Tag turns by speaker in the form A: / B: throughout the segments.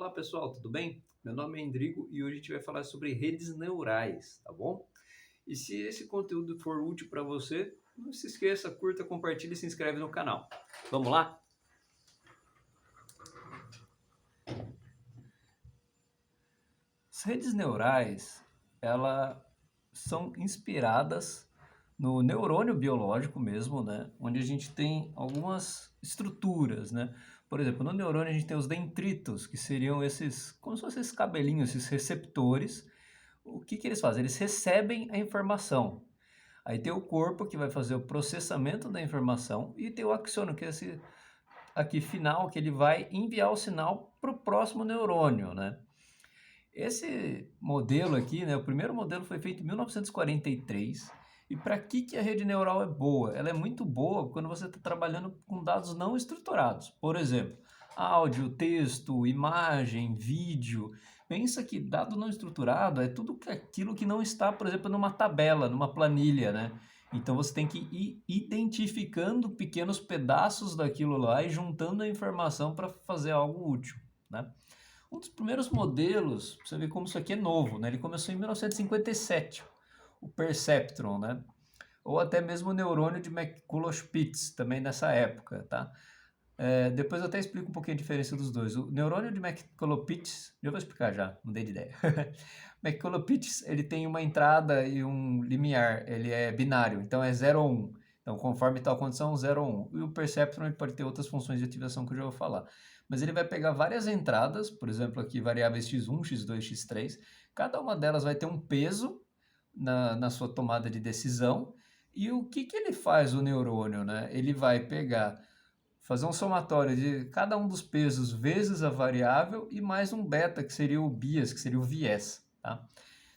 A: Olá pessoal, tudo bem? Meu nome é Endrigo e hoje a gente vai falar sobre redes neurais, tá bom? E se esse conteúdo for útil para você, não se esqueça, curta, compartilhe e se inscreve no canal. Vamos lá? As redes neurais, elas são inspiradas no neurônio biológico mesmo, né? Onde a gente tem algumas estruturas, né? Por exemplo, no neurônio a gente tem os dendritos, que seriam esses, como se fossem esses cabelinhos, esses receptores. O que que eles fazem? Eles recebem a informação. Aí tem o corpo que vai fazer o processamento da informação e tem o axônio, que é esse aqui final, que ele vai enviar o sinal para o próximo neurônio, né? Esse modelo aqui, né, o primeiro modelo foi feito em 1943. E para que a rede neural é boa? Ela é muito boa quando você está trabalhando com dados não estruturados. Por exemplo, áudio, texto, imagem, vídeo. Pensa que dado não estruturado é tudo aquilo que não está, por exemplo, numa tabela, numa planilha, né? Então você tem que ir identificando pequenos pedaços daquilo lá e juntando a informação para fazer algo útil, né? Um dos primeiros modelos, pra você ver como isso aqui é novo, né? Ele começou em 1957, o Perceptron, né? Ou até mesmo o neurônio de McCulloch-Pitts, também nessa época, tá? Depois eu até explico um pouquinho a diferença dos dois. O neurônio de McCulloch-Pitts, já vou explicar já, mudei de ideia. McCulloch-Pitts, ele tem uma entrada e um limiar, ele é binário, então é 0 ou 1. Então, conforme tal condição, 0 ou 1. E o Perceptron ele pode ter outras funções de ativação que eu já vou falar. Mas ele vai pegar várias entradas, por exemplo, aqui variáveis x1, x2, x3. Cada uma delas vai ter um peso na sua tomada de decisão. E o que ele faz, o neurônio, né? Ele vai pegar, fazer um somatório de cada um dos pesos vezes a variável e mais um beta, que seria o bias, que seria o viés, tá?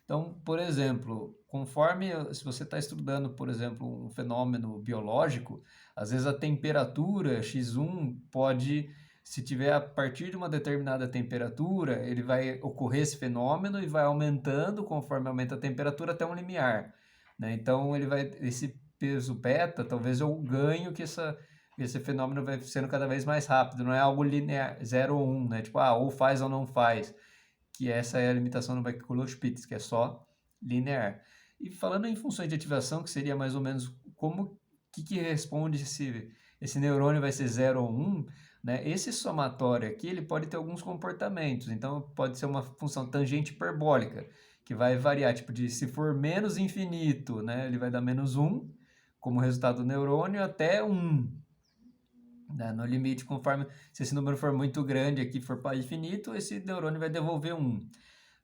A: Então, por exemplo, conforme se você está estudando, por exemplo, um fenômeno biológico, às vezes a temperatura X1 pode, se tiver a partir de uma determinada temperatura, ele vai ocorrer esse fenômeno e vai aumentando conforme aumenta a temperatura até um limiar, né? Então, ele vai, esse peso beta, talvez eu ganho que esse fenômeno vai sendo cada vez mais rápido, não é algo linear, 0 ou 1, né? Tipo, ou faz ou não faz, que essa é a limitação do McCulloch-Pitts, que é só linear. E falando em funções de ativação, que seria mais ou menos como que responde esse neurônio vai ser 0 ou 1, né? Esse somatório aqui, ele pode ter alguns comportamentos. Então, pode ser uma função tangente hiperbólica, que vai variar, tipo, de se for menos infinito, né? Ele vai dar menos 1, como resultado do neurônio, até 1, né? No limite, conforme se esse número for muito grande aqui, for para infinito, esse neurônio vai devolver 1.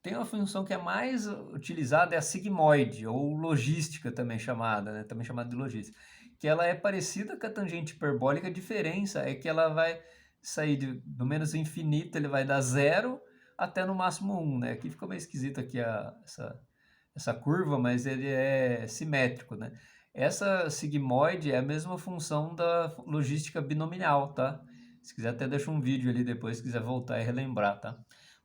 A: Tem uma função que é mais utilizada, é a sigmoide, ou logística também chamada, né? Também chamada de logística, que ela é parecida com a tangente hiperbólica, a diferença é que ela vai sair do menos infinito, ele vai dar 0 até no máximo 1, né? Aqui ficou meio esquisito aqui essa curva, mas ele é simétrico, né? Essa sigmoide é a mesma função da logística binomial, tá? Se quiser até deixa um vídeo ali depois, se quiser voltar e relembrar, tá?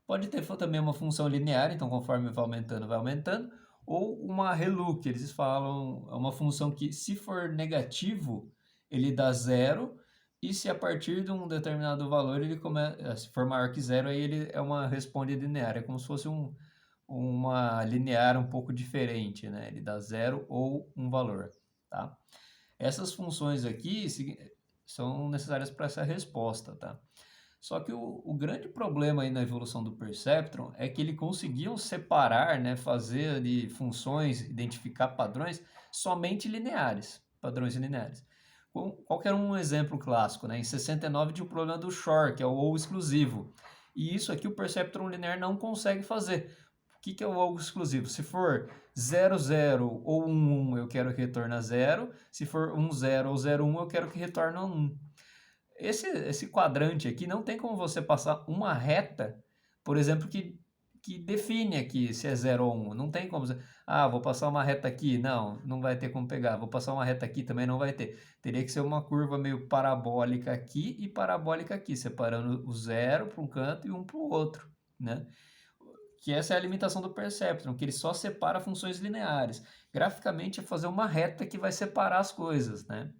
A: Pode ter também uma função linear, então conforme vai aumentando, ou uma ReLU, que eles falam, é uma função que se for negativo, ele dá 0, e se a partir de um determinado valor ele começa, se for maior que 0, aí ele é uma responde linear, é como se fosse uma linear um pouco diferente, né? Ele dá 0 ou um valor, tá? Essas funções aqui são necessárias para essa resposta, tá? Só que o grande problema aí na evolução do Perceptron é que ele conseguiu separar, né, fazer ali funções, identificar padrões somente lineares, padrões lineares. Qualquer um exemplo clássico, né? Em 69 tinha o problema do Shor, que é o ou exclusivo. E isso aqui o Perceptron linear não consegue fazer. O que é o ou exclusivo? Se for 0, 0 ou 1, 1, eu quero que retorne 0. Se for 1, 0 ou 0, 1, eu quero que retorne 1. Esse quadrante aqui não tem como você passar uma reta, por exemplo, que define aqui se é 0 ou 1. Não tem como você, vou passar uma reta aqui. Não, não vai ter como pegar. Vou passar uma reta aqui, também não vai ter. Teria que ser uma curva meio parabólica aqui e parabólica aqui, separando o 0 para um canto e 1 para o outro, né? Que essa é a limitação do Perceptron, que ele só separa funções lineares. Graficamente é fazer uma reta que vai separar as coisas, né?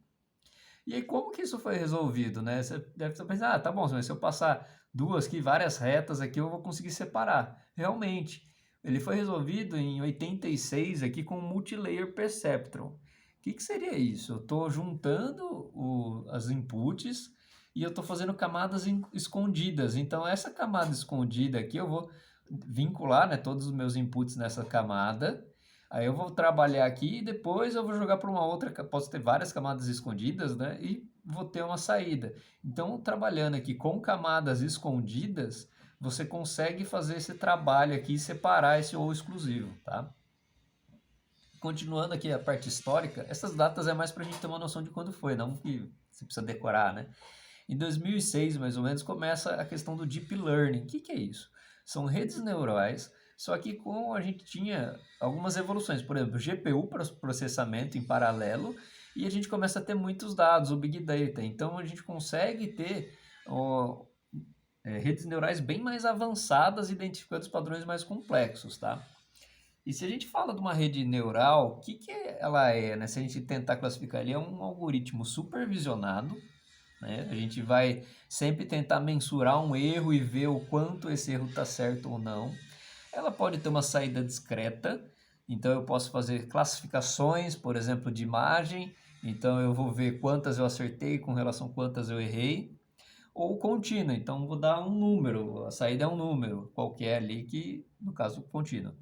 A: E aí, como que isso foi resolvido, né? Você deve estar pensando, tá bom, mas se eu passar duas aqui, várias retas aqui, eu vou conseguir separar. Realmente, ele foi resolvido em 86 aqui com o Multilayer Perceptron. O que seria isso? Eu estou juntando as inputs e eu estou fazendo camadas escondidas. Então, essa camada escondida aqui, eu vou vincular, né, todos os meus inputs nessa camada. Aí eu vou trabalhar aqui e depois eu vou jogar para uma outra, posso ter várias camadas escondidas, né, e vou ter uma saída. Então, trabalhando aqui com camadas escondidas, você consegue fazer esse trabalho aqui e separar esse ou exclusivo, tá? Continuando aqui a parte histórica, essas datas é mais para a gente ter uma noção de quando foi, não que você precisa decorar, né? Em 2006, mais ou menos, começa a questão do Deep Learning. O que é isso? São redes neurais, só que com a gente tinha algumas evoluções. Por exemplo, GPU para processamento em paralelo, e a gente começa a ter muitos dados, o Big Data. Então, a gente consegue ter redes neurais bem mais avançadas, identificando os padrões mais complexos, tá? E se a gente fala de uma rede neural, o que ela é, né? Se a gente tentar classificar, ele é um algoritmo supervisionado, né? A gente vai sempre tentar mensurar um erro e ver o quanto esse erro está certo ou não. Ela pode ter uma saída discreta, então eu posso fazer classificações, por exemplo, de imagem, então eu vou ver quantas eu acertei com relação a quantas eu errei, ou contínua, então vou dar um número, a saída é um número qualquer ali, que no caso contínuo.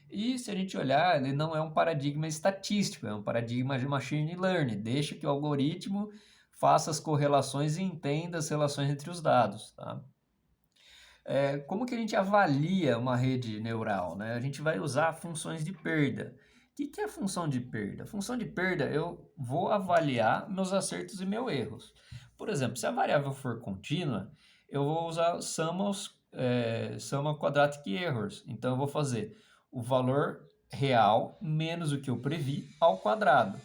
A: E se a gente olhar, ele não é um paradigma estatístico, é um paradigma de machine learning, deixa que o algoritmo faça as correlações e entenda as relações entre os dados, tá? Como que a gente avalia uma rede neural, né? A gente vai usar funções de perda. O que é a função de perda? A função de perda, eu vou avaliar meus acertos e meus erros. Por exemplo, se a variável for contínua, eu vou usar summa quadratic errors. Então, eu vou fazer o valor real menos o que eu previ ao quadrado.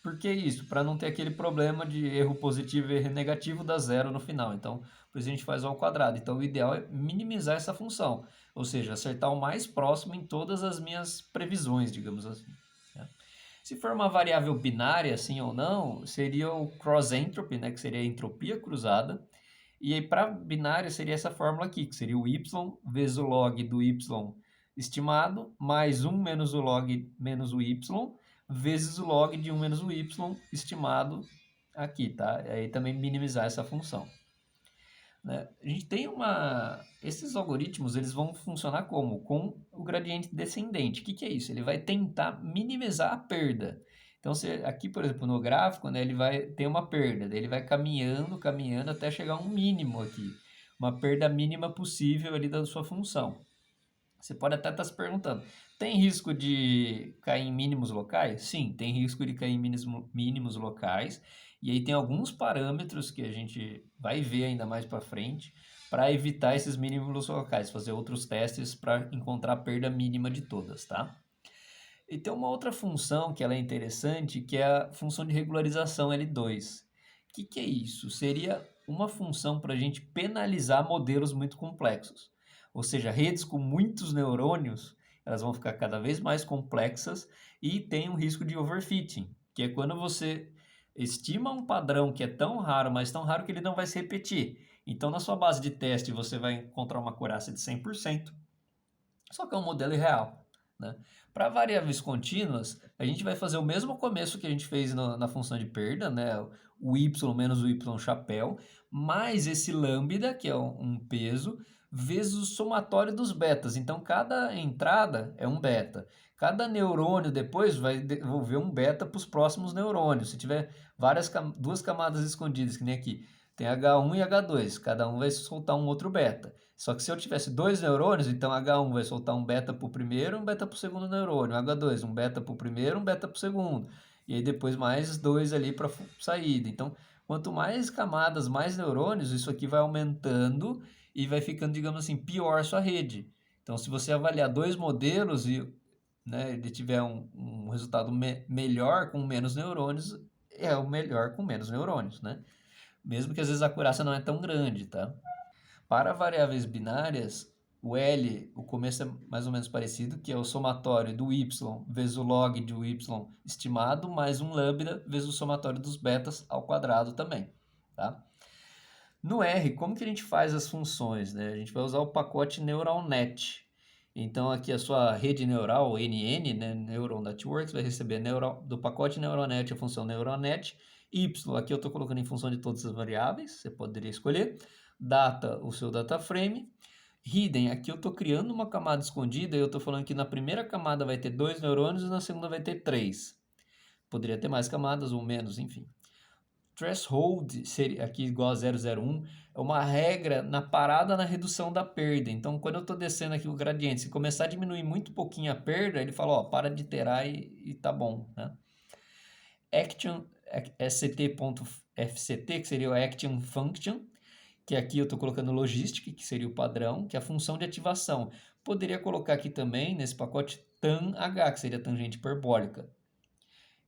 A: Por que isso? Para não ter aquele problema de erro positivo e erro negativo dar zero no final. Então, por isso a gente faz ao quadrado. Então, o ideal é minimizar essa função, ou seja, acertar o mais próximo em todas as minhas previsões, digamos assim, né? Se for uma variável binária, sim ou não, seria o cross entropy, né, que seria a entropia cruzada. E aí, para binária, seria essa fórmula aqui, que seria o y vezes o log do y estimado, mais 1 menos o log menos o y, vezes o log de 1 menos o y estimado aqui, tá? Aí também minimizar essa função, né? A gente tem esses algoritmos, eles vão funcionar como? Com o gradiente descendente. O que é isso? Ele vai tentar minimizar a perda. Então, aqui, por exemplo, no gráfico, né, ele vai ter uma perda, daí ele vai caminhando, caminhando até chegar a um mínimo aqui. Uma perda mínima possível ali da sua função. Você pode até estar se perguntando, tem risco de cair em mínimos locais? Sim, tem risco de cair em mínimos locais. E aí tem alguns parâmetros que a gente vai ver ainda mais para frente para evitar esses mínimos locais, fazer outros testes para encontrar a perda mínima de todas, tá? E tem uma outra função que ela é interessante, que é a função de regularização L2. O que é isso? Seria uma função para a gente penalizar modelos muito complexos. Ou seja, redes com muitos neurônios, elas vão ficar cada vez mais complexas e tem um risco de overfitting, que é quando você estima um padrão que é tão raro, mas tão raro que ele não vai se repetir. Então, na sua base de teste, você vai encontrar uma acurácia de 100%, só que é um modelo irreal, né? Para variáveis contínuas, a gente vai fazer o mesmo começo que a gente fez na função de perda, né? O y menos o y chapéu, mais esse lambda, que é um peso, vezes o somatório dos betas. Então, cada entrada é um beta. Cada neurônio depois vai devolver um beta para os próximos neurônios. Se tiver duas camadas escondidas, que nem aqui, tem H1 e H2, cada um vai soltar um outro beta. Só que se eu tivesse dois neurônios, então H1 vai soltar um beta para o primeiro e um beta para o segundo neurônio. H2, um beta para o primeiro, um beta para o segundo. E aí depois mais dois ali para saída. Então, quanto mais camadas, mais neurônios, isso aqui vai aumentando e vai ficando, digamos assim, pior a sua rede. Então, se você avaliar dois modelos e, né, ele tiver um resultado melhor com menos neurônios, é o melhor com menos neurônios, né? Mesmo que às vezes a acurácia não é tão grande, tá? Para variáveis binárias, o L, o começo é mais ou menos parecido, que é o somatório do y vezes o log do y estimado, mais um lambda vezes o somatório dos betas ao quadrado também, tá? No R, como que a gente faz as funções, né? A gente vai usar o pacote NeuralNet. Então, aqui a sua rede neural, NN, né, Neural Networks, vai receber do pacote NeuralNet a função NeuralNet. Y, aqui eu estou colocando em função de todas as variáveis, você poderia escolher. Data, o seu data frame. Hidden, aqui eu estou criando uma camada escondida e eu estou falando que na primeira camada vai ter 2 neurônios e na segunda vai ter 3. Poderia ter mais camadas ou menos, enfim. Threshold, seria, aqui igual a 001, é uma regra na parada na redução da perda. Então, quando eu estou descendo aqui o gradiente, se começar a diminuir muito pouquinho a perda, ele fala, ó, para de iterar e tá bom, né? Action, sct.fct, que seria o Action Function, que aqui eu estou colocando Logistic, que seria o padrão, que é a função de ativação. Poderia colocar aqui também, nesse pacote, TANH, que seria tangente hiperbólica.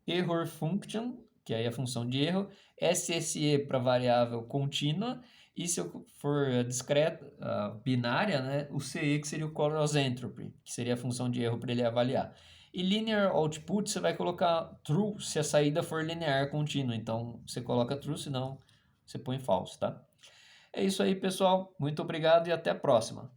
A: Error Function, que aí é a função de erro, SSE para variável contínua, e se eu for discreta, binária, né, o CE, que seria o Cross Entropy, que seria a função de erro para ele avaliar. E Linear Output, você vai colocar True se a saída for linear contínua, então você coloca True, senão você põe False, tá? É isso aí, pessoal. Muito obrigado e até a próxima.